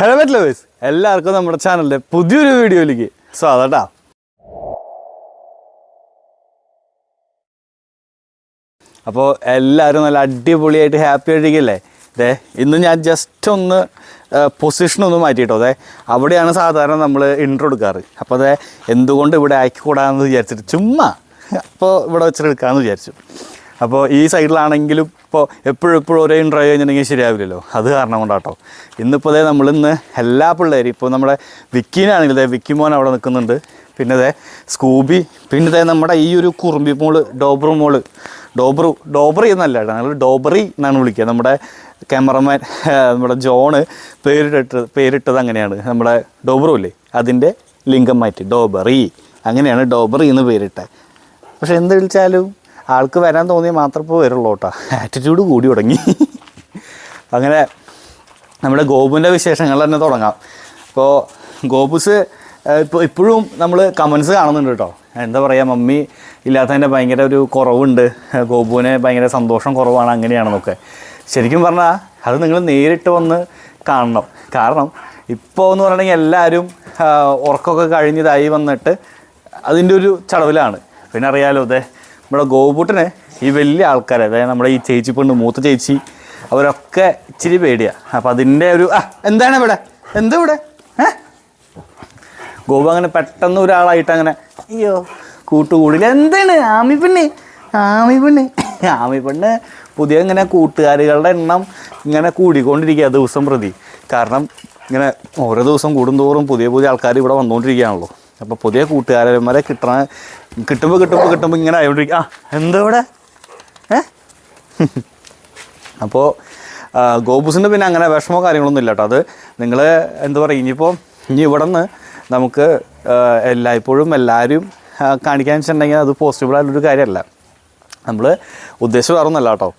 Hello pet lovers, എല്ലാവർക്കും നമ്മുടെ ചാനലിൻ്റെ പുതിയൊരു വീഡിയോയിലേക്ക് സ്വാഗതം. അപ്പോൾ എല്ലാവരും നല്ല അടിപൊളിയായിട്ട് ഹാപ്പി ആയിട്ടിരിക്കല്ലേ? ഇന്ന് ഞാൻ ജസ്റ്റ് ഒന്ന് പൊസിഷനൊന്ന് മാറ്റിയിട്ടോ. അവിടെയാണ് സാധാരണ നമ്മൾ ഇൻട്രോ എടുക്കാറ്. അപ്പോൾ എന്തുകൊണ്ട് ഇവിടെ ആക്കിക്കൂടാന്ന് വിചാരിച്ചിട്ട് ചുമ്മാ അപ്പോൾ ഇവിടെ വെച്ചിട്ട് എടുക്കാമെന്ന് വിചാരിച്ചു. അപ്പോൾ ഈ സൈഡിലാണെങ്കിലും ഇപ്പോൾ എപ്പോഴും ഒരേ ഇൻട്രോ കഴിഞ്ഞിട്ടുണ്ടെങ്കിൽ ശരിയാവില്ലല്ലോ, അത് കാരണം കൊണ്ടാട്ടോ. ഇന്നിപ്പോൾ നമ്മളിന്ന് എല്ലാ പിള്ളേരും ഇപ്പോൾ നമ്മുടെ വിക്കീനാണെങ്കിൽ വിക്കി മോൻ അവിടെ നിൽക്കുന്നുണ്ട്, പിന്നെ സ്കൂബി, പിന്നെ നമ്മുടെ ഈ ഒരു കുറുമ്പി മോള് ഡോബറി എന്നല്ല, ഞങ്ങൾ ഡോബറി എന്നാണ് വിളിക്കുക. നമ്മുടെ ക്യാമറമാൻ നമ്മുടെ ജോണ് പേരിട്ടത് അങ്ങനെയാണ്. നമ്മുടെ ഡോബറു ഇല്ലേ, അതിൻ്റെ ലിംഗം മാറ്റി ഡോബറി, അങ്ങനെയാണ് ഡോബറി എന്ന് പേരിട്ടത്. പക്ഷെ എന്ത് വിളിച്ചാലും ആൾക്ക് വരാൻ തോന്നിയാൽ മാത്രമേ ഇപ്പോൾ വരുള്ളൂ കേട്ടോ. ആറ്റിറ്റ്യൂഡ് കൂടി തുടങ്ങി. അങ്ങനെ നമ്മുടെ ഗോപുവിൻ്റെ വിശേഷങ്ങൾ തന്നെ തുടങ്ങാം. അപ്പോൾ ഗോപുസ് ഇപ്പോഴും നമ്മൾ കമൻസ് കാണുന്നുണ്ട് കേട്ടോ. എന്താ പറയുക, മമ്മി ഇല്ലാത്തതിൻ്റെ ഭയങ്കര ഒരു കുറവുണ്ട്, ഗോപുവിന് ഭയങ്കര സന്തോഷം കുറവാണ്, അങ്ങനെയാണെന്നൊക്കെ. ശരിക്കും പറഞ്ഞാൽ അത് നിങ്ങൾ നേരിട്ട് വന്ന് കാണണം. കാരണം ഇപ്പോൾ എന്ന് പറയണമെങ്കിൽ എല്ലാവരും ഉറക്കമൊക്കെ കഴിഞ്ഞതായി വന്നിട്ട് അതിൻ്റെ ഒരു ചടവിലാണ്. പിന്നെ അറിയാലോ, നമ്മുടെ ഗോപൂട്ടന് ഈ വലിയ ആൾക്കാരെ, അതായത് നമ്മുടെ ഈ ചേച്ചി പെണ്ണ്, മൂത്ത ചേച്ചി, അവരൊക്കെ ഇച്ചിരി പേടിയാണ്. അപ്പോൾ അതിൻ്റെ ഒരു എന്താണ് ഇവിടെ, എന്താ ഇവിടെ ഗോപു അങ്ങനെ പെട്ടെന്ന് ഒരാളായിട്ട് അങ്ങനെ അയ്യോ കൂട്ടുകൂടില്ല. എന്താണ് ആമി പെണ്ണ് പുതിയ ഇങ്ങനെ കൂട്ടുകാരികളുടെ എണ്ണം ഇങ്ങനെ കൂടിക്കൊണ്ടിരിക്കുക ദിവസം പ്രതി. കാരണം ഇങ്ങനെ ഓരോ ദിവസം കൂടുന്തോറും പുതിയ ആൾക്കാർ ഇവിടെ വന്നുകൊണ്ടിരിക്കുകയാണല്ലോ. അപ്പോൾ പുതിയ കൂട്ടുകാരന്മാരെ കിട്ടുമ്പോൾ ഇങ്ങനെ ആയോണ്ടിരിക്കും. എന്താ ഇവിടെ അപ്പോൾ ഗോപുസിൻ്റെ പിന്നെ അങ്ങനെ വിഷമോ കാര്യങ്ങളൊന്നും ഇല്ല കേട്ടോ. അത് നിങ്ങൾ എന്താ പറയുക, ഇനി ഇവിടെ നിന്ന് നമുക്ക് എല്ലായ്പ്പോഴും എല്ലാവരും കാണിക്കാൻ വെച്ചിട്ടുണ്ടെങ്കിൽ അത് പോസിബിളായിട്ടൊരു കാര്യമല്ല. നമ്മൾ ഉദ്ദേശം വേറൊന്നുമല്ല കേട്ടോ.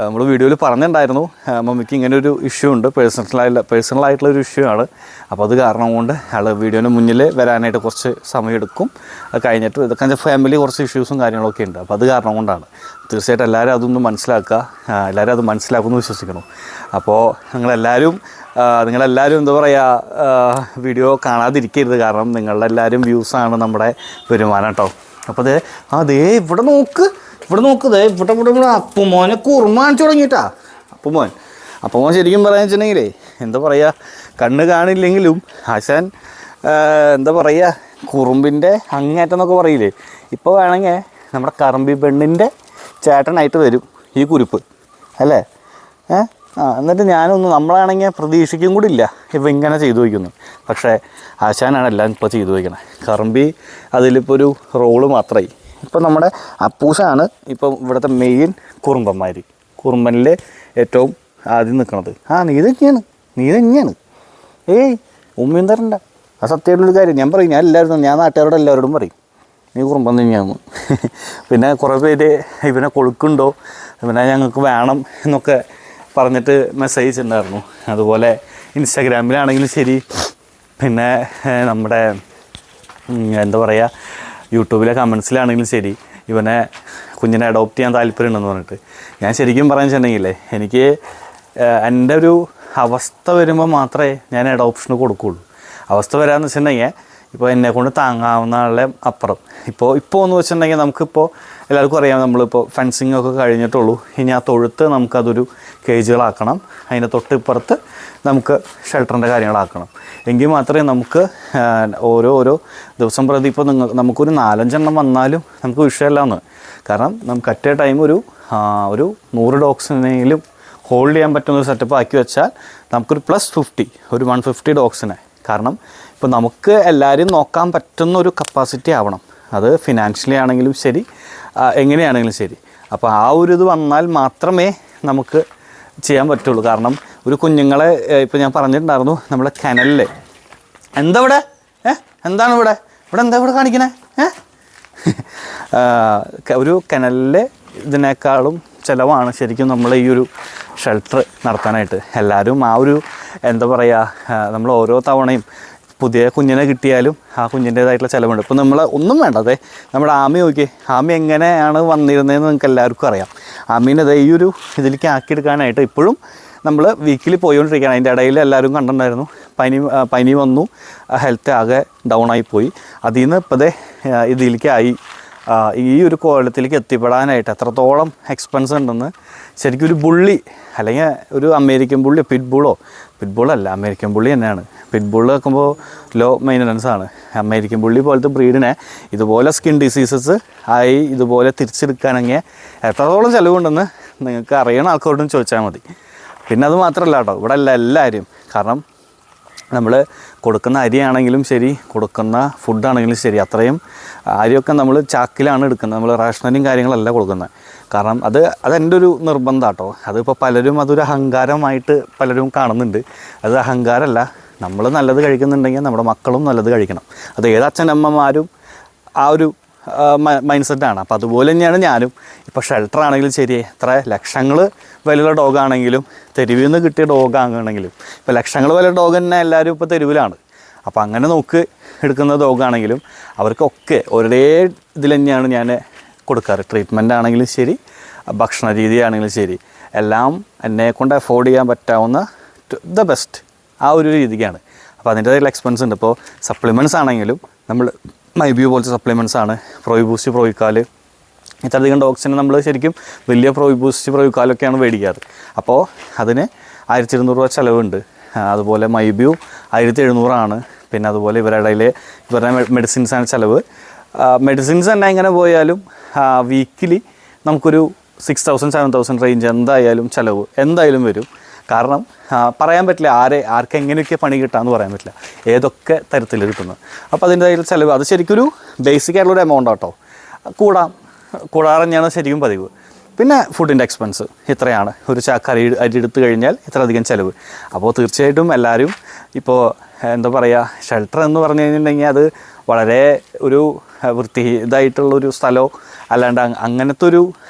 നമ്മൾ വീഡിയോയിൽ പറഞ്ഞിട്ടുണ്ടായിരുന്നു മമ്മിക്ക് ഇങ്ങനെ ഒരു ഇഷ്യൂ ഉണ്ട്, പേഴ്സണലായിട്ടുള്ളൊരു ഇഷ്യൂ ആണ്. അപ്പോൾ അത് കാരണം കൊണ്ട് ആൾ വീഡിയോന് മുന്നിൽ വരാനായിട്ട് കുറച്ച് സമയമെടുക്കും. അത് കഴിഞ്ഞിട്ട് ഇതൊക്കെ ഫാമിലി കുറച്ച് ഇഷ്യൂസും കാര്യങ്ങളൊക്കെ ഉണ്ട്. അപ്പോൾ അത് കാരണം കൊണ്ടാണ്. തീർച്ചയായിട്ടും എല്ലാവരും അതൊന്ന് മനസ്സിലാക്കുക, എല്ലാവരും അത് മനസ്സിലാക്കുമെന്ന് വിശ്വസിക്കണം. അപ്പോൾ നിങ്ങളെല്ലാവരും എന്താ പറയുക, വീഡിയോ കാണാതിരിക്കരുത്. കാരണം നിങ്ങളുടെ എല്ലാവരും വ്യൂസാണ് നമ്മുടെ വരുമാനം കേട്ടോ. അപ്പോൾ ഇവിടെ നോക്ക് ഇവിടെ അപ്പുമോനെ കുറുമ കാണിച്ചു തുടങ്ങിയിട്ടാ. അപ്പുമോൻ ശരിക്കും പറയാന്ന് വെച്ചിട്ടുണ്ടെങ്കിലേ എന്താ പറയുക, കണ്ണ് കാണില്ലെങ്കിലും ആശാൻ എന്താ പറയുക, കുറുമ്പിൻ്റെ അങ്ങേറ്റം എന്നൊക്കെ പറയില്ലേ. ഇപ്പോൾ വേണമെങ്കിൽ നമ്മുടെ കറമ്പി പെണ്ണിൻ്റെ ചേട്ടനായിട്ട് വരും ഈ കുരുപ്പ് അല്ലേ. എന്നിട്ട് നമ്മളാണെങ്കിൽ പ്രതീക്ഷിക്കും കൂടി ഇല്ല ഇപ്പം ഇങ്ങനെ ചെയ്തു വയ്ക്കുന്നു. പക്ഷേ ആശാനാണ് എല്ലാം ഇപ്പോൾ ചെയ്തു വയ്ക്കണത്. കറമ്പി അതിലിപ്പോൾ ഒരു റോള് മാത്രമായി. ഇപ്പം നമ്മുടെ അപ്പൂസാണ് ഇപ്പം ഇവിടുത്തെ മെയിൻ കുറുമ്പനിൽ ഏറ്റവും ആദ്യം നിൽക്കണത്. നീ തന്നെയാണ് ഏയ് ഉമ്മയും തരണ്ട. അത് സത്യമായിട്ടുള്ളൊരു കാര്യം ഞാൻ പറയും. ഞാൻ നാട്ടുകാരോട് എല്ലാവരോടും പറയും, നീ കുറുമ്പൻ തന്നെയാന്ന്. പിന്നെ കുറേ പേര് ഇവനെ കൊടുക്കുന്നുണ്ടോ, ഇവനെ ഞങ്ങൾക്ക് വേണം എന്നൊക്കെ പറഞ്ഞിട്ട് മെസ്സേജ് ഉണ്ടായിരുന്നു. അതുപോലെ ഇൻസ്റ്റാഗ്രാമിലാണെങ്കിലും ശരി, പിന്നെ നമ്മുടെ എന്താ പറയുക യൂട്യൂബിലെ കമൻസിലാണെങ്കിലും ശരി, കുഞ്ഞിനെ അഡോപ്റ്റ് ചെയ്യാൻ താല്പര്യമുണ്ടെന്ന് പറഞ്ഞിട്ട്. ഞാൻ ശരിക്കും പറയാൻ വെച്ചിട്ടുണ്ടെങ്കിലേ, എനിക്ക് എൻ്റെ ഒരു അവസ്ഥ വരുമ്പോൾ മാത്രമേ ഞാൻ അഡോപ്ഷന് കൊടുക്കുകയുള്ളൂ. അവസ്ഥ വരാമെന്ന് വെച്ചിട്ടുണ്ടെങ്കിൽ ഇപ്പോൾ എന്നെക്കൊണ്ട് താങ്ങാവുന്ന ആളെ അപ്പുറം. ഇപ്പോൾ എന്ന് വെച്ചിട്ടുണ്ടെങ്കിൽ നമുക്കിപ്പോൾ എല്ലാവർക്കും അറിയാം, നമ്മളിപ്പോൾ ഫെൻസിങ് ഒക്കെ കഴിഞ്ഞിട്ടുള്ളൂ. ഇനി ആ തൊഴുത്ത് നമുക്കതൊരു കേജുകളാക്കണം. അതിൻ്റെ തൊട്ടിപ്പുറത്ത് നമുക്ക് ഷെൽട്ടറിൻ്റെ കാര്യങ്ങളാക്കണം. എങ്കിൽ മാത്രമേ നമുക്ക് ഓരോ ദിവസം പ്രതി ഇപ്പോൾ നമുക്കൊരു 4-5 എണ്ണം വന്നാലും നമുക്ക് വിഷയമല്ലാന്ന്. കാരണം നമുക്ക് അറ്റ് എ ടൈം ഒരു 100 ഡോഗ്സിനെങ്കിലും ഹോൾഡ് ചെയ്യാൻ പറ്റുന്ന ഒരു സെറ്റപ്പ് ആക്കി വെച്ചാൽ നമുക്കൊരു +50 ഒരു 150 ഡോഗ്സിനെ. കാരണം ഇപ്പോൾ നമുക്ക് എല്ലാവരെയും നോക്കാൻ പറ്റുന്ന ഒരു കപ്പാസിറ്റി ആവണം. അത് ഫിനാൻഷ്യലി ആണെങ്കിലും ശരി, എങ്ങനെയാണെങ്കിലും ശരി. അപ്പോൾ ആ ഒരു ഇത് വന്നാൽ മാത്രമേ നമുക്ക് ചെയ്യാൻ പറ്റുള്ളൂ. കാരണം ഒരു കുഞ്ഞുങ്ങളെ ഇപ്പോൾ ഞാൻ പറഞ്ഞിട്ടുണ്ടായിരുന്നു, നമ്മുടെ കനലിൽ എന്താ ഇവിടെ എന്താണ് എന്താ ഇവിടെ കാണിക്കണേ ഒരു കനലിൽ ഇതിനേക്കാളും ചിലവാണ് ശരിക്കും നമ്മൾ ഈ ഒരു ഷെൽട്ടർ നടത്താനായിട്ട്. എല്ലാവരും ആ ഒരു എന്താ പറയുക, നമ്മൾ ഓരോ തവണയും പുതിയ കുഞ്ഞിനെ കിട്ടിയാലും ആ കുഞ്ഞിൻ്റേതായിട്ടുള്ള ചിലവുണ്ട്. ഇപ്പോൾ നമ്മൾ ഒന്നും വേണ്ടതെ നമ്മുടെ ആമി നോക്കി, ആമി എങ്ങനെയാണ് വന്നിരുന്നതെന്ന് നിങ്ങൾക്ക് എല്ലാവർക്കും അറിയാം. ആമീനെ ഈ ഒരു ഇതിലേക്ക് ആക്കിയെടുക്കാനായിട്ട് ഇപ്പോഴും നമ്മൾ വീക്കിലി പോയിക്കൊണ്ടിരിക്കുകയാണ്. അതിൻ്റെ ഇടയിൽ എല്ലാവരും കണ്ടിട്ടുണ്ടായിരുന്നു പനി വന്നു, ഹെൽത്ത് ആകെ ഡൗൺ ആയിപ്പോയി. അതിൽ നിന്ന് ഇപ്പോഴത്തെ ഇതിലേക്കായി. ഈ ഒരു കോലത്തിലേക്ക് എത്തിപ്പെടാനായിട്ട് എത്രത്തോളം എക്സ്പെൻസ് ഉണ്ടെന്ന് ശരിക്കും ഒരു ബുള്ളി അല്ലെങ്കിൽ ഒരു അമേരിക്കൻ ബുള്ളി, പിറ്റ്ബുള്ളല്ല അമേരിക്കൻ ബുള്ളി തന്നെയാണ്. പിറ്റ്ബുള്ള് വെക്കുമ്പോൾ ലോ മെയിൻ്റനൻസ് ആണ്. അമേരിക്കൻ ബുള്ളി പോലത്തെ ബ്രീഡിനെ ഇതുപോലെ സ്കിൻ ഡിസീസസ് ആയി ഇതുപോലെ തിരിച്ചെടുക്കാനെങ്കിൽ എത്രത്തോളം ചിലവുണ്ടെന്ന് നിങ്ങൾക്ക് അറിയണ ആൾക്കാരോടും ചോദിച്ചാൽ മതി. പിന്നെ അത് മാത്രമല്ല കേട്ടോ, ഇവിടെ എല്ലാവരും, കാരണം നമ്മൾ കൊടുക്കുന്ന അരിയാണെങ്കിലും ശരി, കൊടുക്കുന്ന ഫുഡാണെങ്കിലും ശരി, അത്രയും അരിയൊക്കെ നമ്മൾ ചാക്കിലാണ് എടുക്കുന്നത്. നമ്മൾ റേഷനറിയും കാര്യങ്ങളല്ല കൊടുക്കുന്നത്. കാരണം അതെൻ്റെ ഒരു നിർബന്ധം കേട്ടോ. അതിപ്പോൾ പലരും അതൊരു അഹങ്കാരമായിട്ട് പലരും കാണുന്നുണ്ട്. അത് അഹങ്കാരമല്ല. നമ്മൾ നല്ലത് കഴിക്കുന്നുണ്ടെങ്കിൽ നമ്മുടെ മക്കളും നല്ലത് കഴിക്കണം. അത് ഏത് അച്ഛനമ്മമാരും ആ ഒരു മൈൻഡ് സെറ്റാണ്. അപ്പോൾ അതുപോലെ തന്നെയാണ് ഞാനും. ഇപ്പോൾ ഷെൽട്ടർ ആണെങ്കിലും ശരി, എത്ര ലക്ഷങ്ങൾ വിലയുള്ള ഡോഗാണെങ്കിലും, തെരുവിൽ നിന്ന് കിട്ടിയ ഡോഗാണെങ്കിലും, ഇപ്പോൾ ലക്ഷങ്ങൾ വില ഡോഗ് തന്നെ എല്ലാവരും ഇപ്പോൾ തെരുവിലാണ്. അപ്പോൾ അങ്ങനെ എടുക്കുന്ന ഡോഗാണെങ്കിലും അവർക്കൊക്കെ ഒരേ ഇതിൽ തന്നെയാണ് ഞാൻ കൊടുക്കാറ്. ട്രീറ്റ്മെൻ്റ് ആണെങ്കിലും ശരി, ഭക്ഷണ രീതിയാണെങ്കിലും ശരി, എല്ലാം എന്നെക്കൊണ്ട് അഫോർഡ് ചെയ്യാൻ പറ്റാവുന്ന ദ ബെസ്റ്റ് ആ ഒരു രീതിക്കാണ്. അപ്പോൾ അതിൻ്റേതായിട്ടുള്ള എക്സ്പെൻസ് ഉണ്ട്. ഇപ്പോൾ സപ്ലിമെൻറ്റ്സ് ആണെങ്കിലും നമ്മൾ മൈബ്യൂ പോലത്തെ സപ്ലിമെൻറ്റ്സ് ആണ്. പ്രോയിബൂസ്റ്റ്, പ്രോയിക്കാല്, ഇത്രയധികം ഡോഗ്സിന് നമ്മൾ ശരിക്കും വലിയ പ്രോയിബൂസ്റ്റ്, പ്രോയിക്കാലൊക്കെയാണ് മേടിക്കാറ്. അപ്പോൾ അതിന് 1200 രൂപ ചിലവുണ്ട്. അതുപോലെ മൈബ്യൂ 1700 പിന്നെ അതുപോലെ ഇവരുടെ മെഡിസിൻസാണ് ചിലവ്. മെഡിസിൻസ് തന്നെ എങ്ങനെ പോയാലും വീക്കിലി നമുക്കൊരു 6000 7000 റേഞ്ച് എന്തായാലും ചിലവ് എന്തായാലും വരും. കാരണം പറയാൻ പറ്റില്ല ആർക്ക് എങ്ങനെയൊക്കെ പണി കിട്ടാമെന്ന് പറയാൻ പറ്റില്ല, ഏതൊക്കെ തരത്തിൽ കിട്ടുന്നത്. അപ്പോൾ അതിൻ്റെതായിട്ടുള്ള ചിലവ് അത് ശരിക്കൊരു ബേസിക് ആയിട്ടുള്ളൊരു എമൗണ്ട് ആട്ടോ. കൂടാതെ തന്നെയാണ് ശരിക്കും പതിവ്. പിന്നെ ഫുഡിൻ്റെ എക്സ്പെൻസ് ഇത്രയാണ്. ഒരു ചാക്ക് അരി എടുത്തു കഴിഞ്ഞാൽ ഇത്രയധികം ചിലവ്. അപ്പോൾ തീർച്ചയായിട്ടും എല്ലാവരും ഇപ്പോൾ എന്താ പറയുക, ഷെൽട്ടർ എന്ന് പറഞ്ഞു കഴിഞ്ഞിട്ടുണ്ടെങ്കിൽ അത് വളരെ ഒരു ഇതായിട്ടുള്ളൊരു സ്ഥലമോ അല്ലാണ്ട് അങ്ങനത്തെ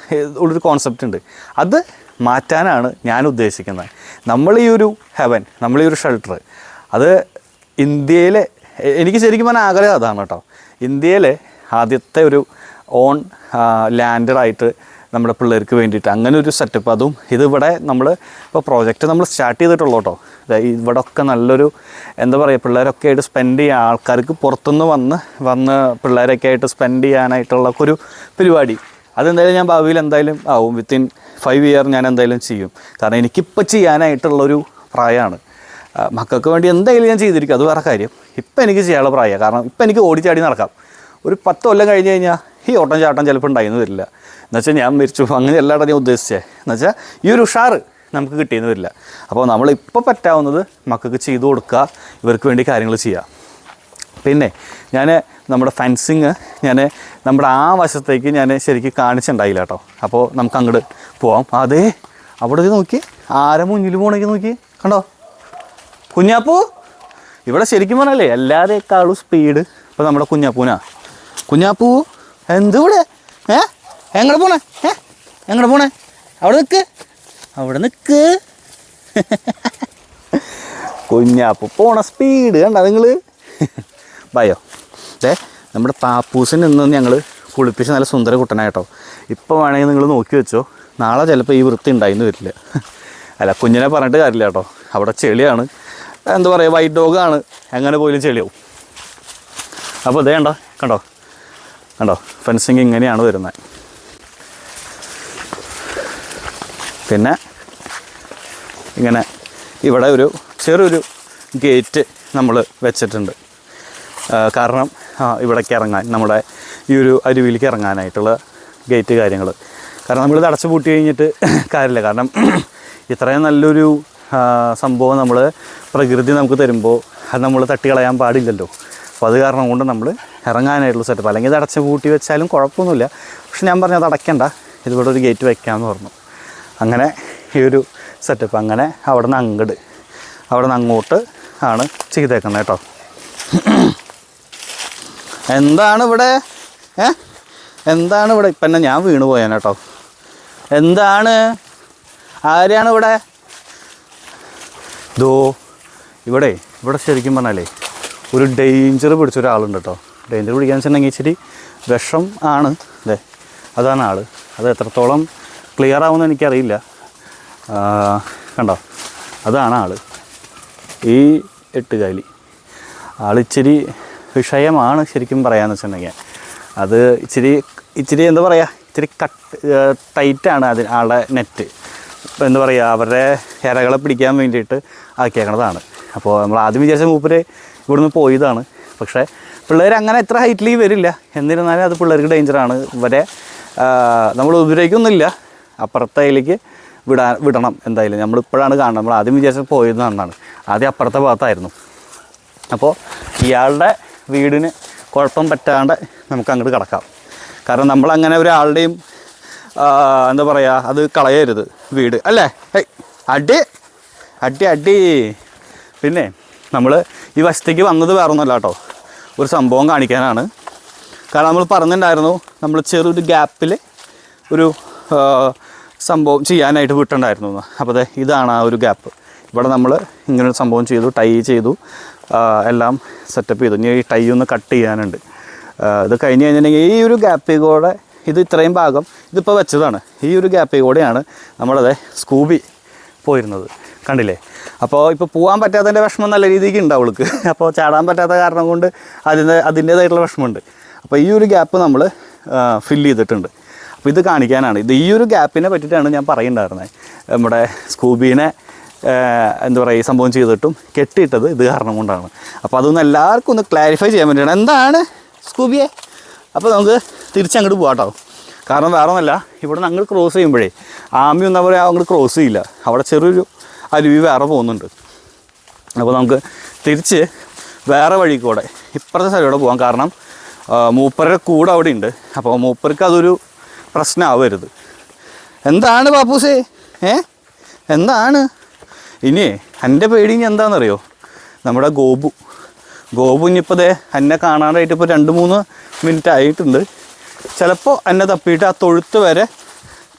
ഉള്ളൊരു കോൺസെപ്റ്റ് ഉണ്ട്. അത് മാറ്റാനാണ് ഞാൻ ഉദ്ദേശിക്കുന്നത്. നമ്മൾ ഈ ഒരു നമ്മൾ ഈ ഒരു ഷെൽട്ടർ അത് ഇന്ത്യയിലെ, എനിക്ക് ശരിക്കും പറഞ്ഞാൽ ആഗ്രഹം അതാണ് കേട്ടോ. ഇന്ത്യയിലെ ആദ്യത്തെ ഒരു ഓൺ ലാൻഡറായിട്ട് നമ്മുടെ പിള്ളേർക്ക് വേണ്ടിയിട്ട് അങ്ങനെ ഒരു സെറ്റപ്പ്. അതും ഇതിവിടെ നമ്മൾ ഇപ്പോൾ പ്രോജക്റ്റ് നമ്മൾ സ്റ്റാർട്ട് ചെയ്തിട്ടുള്ളൂ കേട്ടോ. ഇവിടെ ഒക്കെ നല്ലൊരു എന്താ പറയുക, പിള്ളേരൊക്കെ ആയിട്ട് സ്പെൻഡ് ചെയ്യാൻ, ആൾക്കാർക്ക് പുറത്തുനിന്ന് വന്ന് പിള്ളേരൊക്കെ ആയിട്ട് സ്പെൻഡ് ചെയ്യാനായിട്ടുള്ള ഒരു പരിപാടി. അതെന്തായാലും ഞാൻ ഭാവിയിൽ എന്തായാലും ആവും. വിത്തിൻ 5 ഇയർ ഞാൻ എന്തായാലും ചെയ്യും. കാരണം എനിക്കിപ്പോൾ ചെയ്യാനായിട്ടുള്ളൊരു പ്രായമാണ്. മക്കൾക്ക് വേണ്ടി എന്തായാലും ഞാൻ ചെയ്തിരിക്കും, അത് വേറെ കാര്യം. ഇപ്പം എനിക്ക് ചെയ്യാനുള്ള പ്രായമാണ്. കാരണം ഇപ്പം എനിക്ക് ഓടിച്ചാടി നടക്കാം. ഒരു 10 കൊല്ലം കഴിഞ്ഞ് കഴിഞ്ഞാൽ ഈ ഓട്ടം ചാട്ടം ചിലപ്പോൾ ഉണ്ടായിരുന്നു വരില്ല. എന്നുവെച്ചാൽ ഞാൻ മരിച്ചു, അങ്ങനെ എല്ലാവരും ഞാൻ ഉദ്ദേശിച്ചത്. എന്നുവെച്ചാൽ ഈ ഒരു ഉഷാറ് നമുക്ക് കിട്ടിയെന്ന് വരില്ല. അപ്പോൾ നമ്മളിപ്പോൾ പറ്റാവുന്നത് മക്കൾക്ക് ചെയ്തു കൊടുക്കുക, ഇവർക്ക് വേണ്ടി കാര്യങ്ങൾ ചെയ്യുക. പിന്നെ ഞാൻ നമ്മുടെ ഫെൻസിങ് നമ്മുടെ ആ വശത്തേക്ക് ഞാൻ ശരിക്കും കാണിച്ചിട്ടുണ്ടായില്ല കേട്ടോ. അപ്പോൾ നമുക്ക് അങ്ങോട്ട് പോവാം. അതേ അവിടെ നോക്കി, ആരെ മുന്നിൽ പോകണമെങ്കിൽ നോക്കി, കണ്ടോ കുഞ്ഞാപ്പൂ. ഇവിടെ ശരിക്കും പറഞ്ഞാലേ എല്ലാവരേക്കാളും സ്പീഡ് ഇപ്പോൾ നമ്മുടെ കുഞ്ഞാപ്പൂ എന്തിവിടെ എങ്ങോട്ട് പോണേ എങ്ങോട്ട് പോണേ? അവിടെ നിൽക്ക് കുഞ്ഞാപ്പൂ പോണ സ്പീഡ് കണ്ടോ നിങ്ങൾ? ഭയോ നമ്മുടെ പാപ്പൂസിന് നിന്ന് ഞങ്ങൾ കുളിപ്പിച്ച് നല്ല സുന്ദര കുട്ടനായിട്ടോ. ഇപ്പോൾ വേണമെങ്കിൽ നിങ്ങൾ നോക്കി വെച്ചോ, നാളെ ചിലപ്പോൾ ഈ വൃത്തി ഉണ്ടായിന്ന് വരില്ല. അല്ല, കുഞ്ഞിനെ പറഞ്ഞിട്ട് കാര്യമില്ല കേട്ടോ. അവിടെ ചെളിയാണ്, എന്താ പറയുക, വൈറ്റ് ഡോഗാണ്, എങ്ങനെ പോലും ചെളിയാവും. അപ്പോൾ ഇതേ കണ്ടോ ഫെൻസിങ് ഇങ്ങനെയാണ് വരുന്നത്. പിന്നെ ഇങ്ങനെ ഇവിടെ ഒരു ചെറിയൊരു ഗേറ്റ് നമ്മൾ വെച്ചിട്ടുണ്ട്. കാരണം ഇവിടേക്ക് ഇറങ്ങാൻ, നമ്മുടെ ഈ ഒരു അരുവിയിലേക്ക് ഇറങ്ങാനായിട്ടുള്ള ഗേറ്റ് കാര്യങ്ങൾ. കാരണം നമ്മളിത് അടച്ചു പൂട്ടി കഴിഞ്ഞിട്ട് കാര്യമില്ല. കാരണം ഇത്രയും നല്ലൊരു സംഭവം പ്രകൃതി നമുക്ക് തരുമ്പോൾ അത് നമ്മൾ തട്ടിക്കളയാൻ പാടില്ലല്ലോ. അപ്പോൾ അത് കാരണം കൊണ്ട് നമ്മൾ ഇറങ്ങാനായിട്ടുള്ള സെറ്റപ്പ്. അല്ലെങ്കിൽ ഇത് അടച്ച് പൂട്ടി വെച്ചാലും കുഴപ്പമൊന്നുമില്ല. പക്ഷെ ഞാൻ പറഞ്ഞു അത് അടയ്ക്കണ്ട, ഇതിവിടെ ഒരു ഗേറ്റ് വെക്കാമെന്ന് പറഞ്ഞു. അങ്ങനെ ഈ ഒരു സെറ്റപ്പ്. അങ്ങനെ അവിടെ നിന്ന് അങ്ങോട്ട് ആണ് ചെയ്തേക്കുന്നത് കേട്ടോ. എന്താണ് ഇവിടെ ഇപ്പം എന്നെ ഞാൻ വീണ് പോയാൻ കേട്ടോ. എന്താണ്, ആരെയാണ് ഇവിടെ? ഇവിടെ ശരിക്കും പറഞ്ഞാലേ ഒരു ഡേഞ്ചർ പിടിച്ച ഒരാളുണ്ട് കേട്ടോ. ഡേഞ്ചർ പിടിക്കാന്ന് വെച്ചിട്ടുണ്ടെങ്കിൽ ഇച്ചിരി വിഷം ആണ്. അതാണ് ആൾ. അത് എത്രത്തോളം ക്ലിയർ ആവുമെന്ന് എനിക്കറിയില്ല. കണ്ടോ അതാണ് ആൾ. ഈ എട്ടുകാലി ആളിച്ചിരി വിഷയമാണ് ശരിക്കും പറയാമെന്ന് വെച്ചിട്ടുണ്ടെങ്കിൽ. അത് ഇച്ചിരി എന്താ പറയുക, ഇച്ചിരി ടൈറ്റാണ് ആളുടെ നെറ്റ്. ഇപ്പോൾ എന്താ പറയുക, അവരുടെ ഇരകളെ പിടിക്കാൻ വേണ്ടിയിട്ട് ആക്കിയേക്കണതാണ്. അപ്പോൾ നമ്മൾ ആദ്യം വിചാരിച്ച മൂപ്പര് ഇവിടുന്ന് പോയതാണ്. പക്ഷേ പിള്ളേർ അങ്ങനെ എത്ര ഹൈറ്റിൽ വരില്ല. എന്നിരുന്നാലും അത് പിള്ളേർക്ക് ഡേഞ്ചറാണ്. ഇവരെ നമ്മൾ ഉപദ്രവിക്കൊന്നുമില്ല, അപ്പുറത്തേക്ക് വിടണം എന്തായാലും. നമ്മളിപ്പോഴാണ് കാണുന്നത്. നമ്മൾ ആദ്യം വിചാരിച്ച പോയതെന്നാണ്. ആദ്യം അപ്പുറത്തെ ഭാഗത്തായിരുന്നു. അപ്പോൾ ഇയാളുടെ വീടിന് കുഴപ്പം പറ്റാണ്ട് നമുക്ക് അങ്ങോട്ട് കിടക്കാം. കാരണം നമ്മളങ്ങനെ ഒരാളുടെയും എന്താ പറയുക, അത് കളയരുത് വീട്, അല്ലേ? അടി അടി അടി. പിന്നെ നമ്മൾ ഈ വശത്തേക്ക് വന്നത് വേറെ ഒന്നുമല്ല കേട്ടോ, ഒരു സംഭവം കാണിക്കാനാണ്. കാരണം നമ്മൾ പറഞ്ഞിട്ടുണ്ടായിരുന്നു, നമ്മൾ ചെറിയൊരു ഗ്യാപ്പിൽ ഒരു സംഭവം ചെയ്യാനായിട്ട് വിട്ടുണ്ടായിരുന്നു. അപ്പോൾ അതെ, ഇതാണ് ആ ഒരു ഗ്യാപ്പ്. ഇവിടെ നമ്മൾ ഇങ്ങനൊരു സംഭവം ചെയ്തു, ടൈ ചെയ്തു, എല്ലാം സെറ്റപ്പ് ചെയ്തു. ഇനി ഈ ടൈ ഒന്ന് കട്ട് ചെയ്യാനുണ്ട്. ഇത് കഴിഞ്ഞ് കഴിഞ്ഞിട്ടുണ്ടെങ്കിൽ ഈ ഒരു ഗ്യാപ്പിൽ കൂടെ, ഇത് ഇത്രയും ഭാഗം ഇതിപ്പോൾ വെച്ചതാണ്, ഈ ഒരു ഗ്യാപ്പിൽ കൂടെയാണ് നമ്മളത് സ്കൂബി പോയിരുന്നത്, കണ്ടില്ലേ? അപ്പോൾ ഇപ്പോൾ പോകാൻ പറ്റാത്തതിൻ്റെ വിഷമം നല്ല രീതിക്ക് ഉണ്ട് അവൾക്ക്. അപ്പോൾ ചാടാൻ പറ്റാത്ത കാരണം കൊണ്ട് അതിൻ്റേതായിട്ടുള്ള വിഷമമുണ്ട്. അപ്പോൾ ഈ ഒരു ഗ്യാപ്പ് നമ്മൾ ഫില്ല് ചെയ്തിട്ടുണ്ട്. അപ്പോൾ ഇത് കാണിക്കാനാണ്. ഈ ഒരു ഗ്യാപ്പിനെ പറ്റിയിട്ടാണ് ഞാൻ പറയുന്നുണ്ടായിരുന്നത്. നമ്മുടെ സ്കൂബീനെ എന്താ പറയുക, ഈ സംഭവം ചെയ്തിട്ടും കെട്ടിയിട്ടത് ഇത് കാരണം കൊണ്ടാണ്. അപ്പോൾ അതൊന്ന് എല്ലാവർക്കും ഒന്ന് ക്ലാരിഫൈ ചെയ്യാൻ വേണ്ടിയാണ്. എന്താണ് സ്കൂബിയെ? അപ്പോൾ നമുക്ക് തിരിച്ചങ്ങോട്ട് പോകാം കേട്ടോ. കാരണം വേറെ ഒന്നല്ല, ഇവിടെ നിന്ന് അങ്ങോട്ട് ക്രോസ് ചെയ്യുമ്പോഴേ ആമി ഒന്നും പറയുക അങ്ങോട്ട് ക്രോസ് ചെയ്യില്ല. അവിടെ ചെറിയൊരു അരുവി വേറെ പോകുന്നുണ്ട്. അപ്പോൾ നമുക്ക് തിരിച്ച് വേറെ വഴി കൂടെ ഇപ്പുറത്തെ സൈഡിലൂടെ പോകാം. കാരണം മൂപ്പരുടെ കൂടെ അവിടെ ഉണ്ട്. അപ്പോൾ മൂപ്പർക്ക് അതൊരു പ്രശ്നമാവരുത്. എന്താണ് പാപ്പൂസേ? എന്താണ് ഇനി എൻ്റെ പേടി? ഇനി എന്താണെന്നറിയോ, നമ്മുടെ ഗോപു ഇനിയിപ്പോൾ എന്നെ കാണാനായിട്ട് ഇപ്പോൾ 2-3 മിനിറ്റ് ആയിട്ടുണ്ട്. ചിലപ്പോൾ എന്നെ തപ്പിയിട്ട് ആ തൊഴുത്ത് വരെ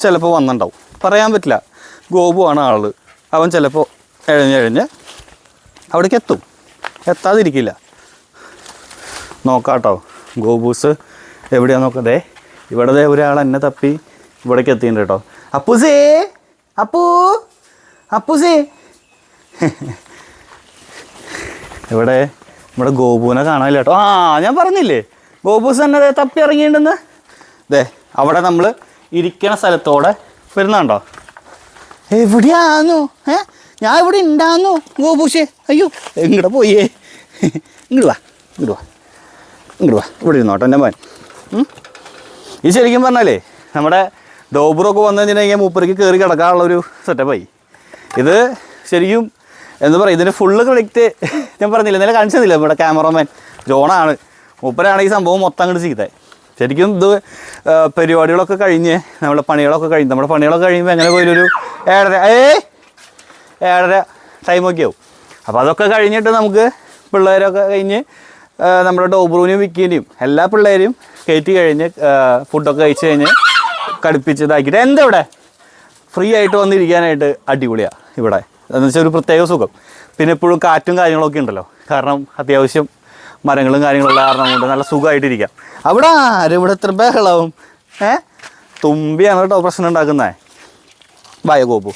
ചിലപ്പോൾ വന്നിട്ടുണ്ടാവും, പറയാൻ പറ്റില്ല. ഗോപു ആണ് ആൾ. അവൻ ചിലപ്പോൾ എഴഞ്ഞ് അവിടേക്ക് എത്താതിരിക്കില്ല. നോക്കാം കേട്ടോ, ഗോബൂസ് എവിടെയാണെന്ന് നോക്കതേ. ഇവിടെ ഒരാൾ എന്നെ തപ്പി ഇവിടേക്ക് എത്തിയിട്ടുണ്ട് കേട്ടോ. അപ്പൂസേ, അപ്പൂസേ. ഇവിടെ നമ്മുടെ ഗോപുവിനെ കാണാനില്ല കേട്ടോ. ഞാൻ പറഞ്ഞില്ലേ, ഗോബൂസ് തന്നെ തപ്പി ഇറങ്ങിയിട്ടുണ്ടെന്ന്. അവിടെ നമ്മൾ ഇരിക്കണ സ്ഥലത്തോടെ വരുന്നുണ്ടോ? എവിടെയാന്നു? ഞാൻ ഇവിടെ ഉണ്ടാന്നു ഗോപൂഷേ. അയ്യോ, എങ്ങടെ പോയേ? ഇങ്ങോട്ട് വാ. ഇവിടെ ഇരുന്നോട്ടോ എൻ്റെ മോൻ. ഈ ശരിക്കും പറഞ്ഞാലേ നമ്മുടെ ഡോബറൊക്കെ വന്നു കഴിഞ്ഞിട്ടുണ്ടെങ്കിൽ മൂപ്പർക്ക് കയറി കിടക്കാനുള്ളൊരു സെറ്റപ്പായി. ഇത് ശരിക്കും എന്താ പറയുക, ഇതിൻ്റെ ഫുള്ള് ക്രെഡിറ്റ് ഞാൻ പറഞ്ഞില്ല, ഇന്നലെ കാണിച്ചതില്ല, നമ്മുടെ ക്യാമറമാൻ ജോണാണ്. മൂപ്പരാണ് ഈ സംഭവം മൊത്തം അങ്ങോട്ട് ചെയ്തത്. ശരിക്കും ഇത് പരിപാടികളൊക്കെ കഴിഞ്ഞ് നമ്മുടെ പണികളൊക്കെ കഴിയുമ്പോൾ എങ്ങനെ പോയൊരു 7:30 ടൈമൊക്കെ ആവും. അപ്പോൾ അതൊക്കെ കഴിഞ്ഞിട്ട് നമുക്ക് പിള്ളേരൊക്കെ കഴിഞ്ഞ് നമ്മുടെ ഡോബ്രൂവിനെയും വിക്കീനെയും എല്ലാ പിള്ളേരും കയറ്റി കഴിഞ്ഞ് ഫുഡൊക്കെ കഴിച്ച് കഴിഞ്ഞ് കടുപ്പിച്ചതാക്കിയിട്ട് എന്താ ഇവിടെ ഫ്രീ ആയിട്ട് വന്നിരിക്കാനായിട്ട് അടിപൊളിയാണ് ഇവിടെ. എന്ന് വെച്ചാൽ ഒരു പ്രത്യേക സുഖം. പിന്നെ എപ്പോഴും കാറ്റും കാര്യങ്ങളൊക്കെ ഉണ്ടല്ലോ, കാരണം അത്യാവശ്യം മരങ്ങളും കാര്യങ്ങളുള്ള കാരണം കൊണ്ട് നല്ല സുഖമായിട്ടിരിക്കാം. അവിടെ ആരിവിടെ ഇത്ര ബഹളവും? തുമ്പിയാണ് കേട്ടോ പ്രശ്നം ഉണ്ടാക്കുന്നത്. ബായ ഗോപു,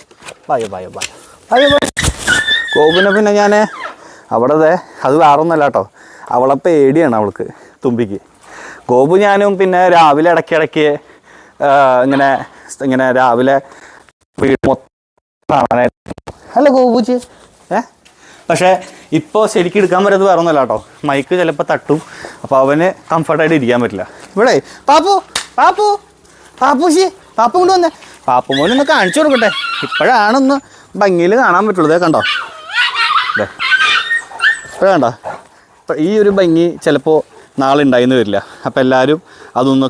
ബായ ഗോപുവിനെ പിന്നെ ഞാൻ അവിടെ അത് വേറൊന്നല്ല കേട്ടോ, അവളെ പേടിയാണ് അവൾക്ക്, തുമ്പിക്ക്. ഗോപു ഞാനും പിന്നെ രാവിലെ ഇടയ്ക്കിടയ്ക്ക് ഇങ്ങനെ രാവിലെ വീട് മൊത്തം കാണാനായിട്ട് അല്ല ഗോപൂച്ച്. പക്ഷേ ഇപ്പോൾ ശരിക്കും എടുക്കാൻ പറ്റുന്നത് വേറെ ഒന്നുമല്ല കേട്ടോ, മൈക്ക് ചിലപ്പോൾ തട്ടും. അപ്പോൾ അവന് കംഫർട്ടായിട്ട് ഇരിക്കാൻ പറ്റില്ല. ഇവിടെ പാപ്പൂശി കൊണ്ട് വന്നേ. പാപ്പു മോനൊന്ന് കാണിച്ചു കൊടുക്കട്ടെ, ഇപ്പോഴാണൊന്ന് ഭംഗിയിൽ കാണാൻ പറ്റുള്ളൂ. കണ്ടോ, ഇപ്പോഴാണ്ടോ, ഈ ഒരു ഭംഗി ചിലപ്പോൾ നാളെ ഉണ്ടായിന്ന് വരില്ല. അപ്പോൾ എല്ലാവരും അതൊന്ന്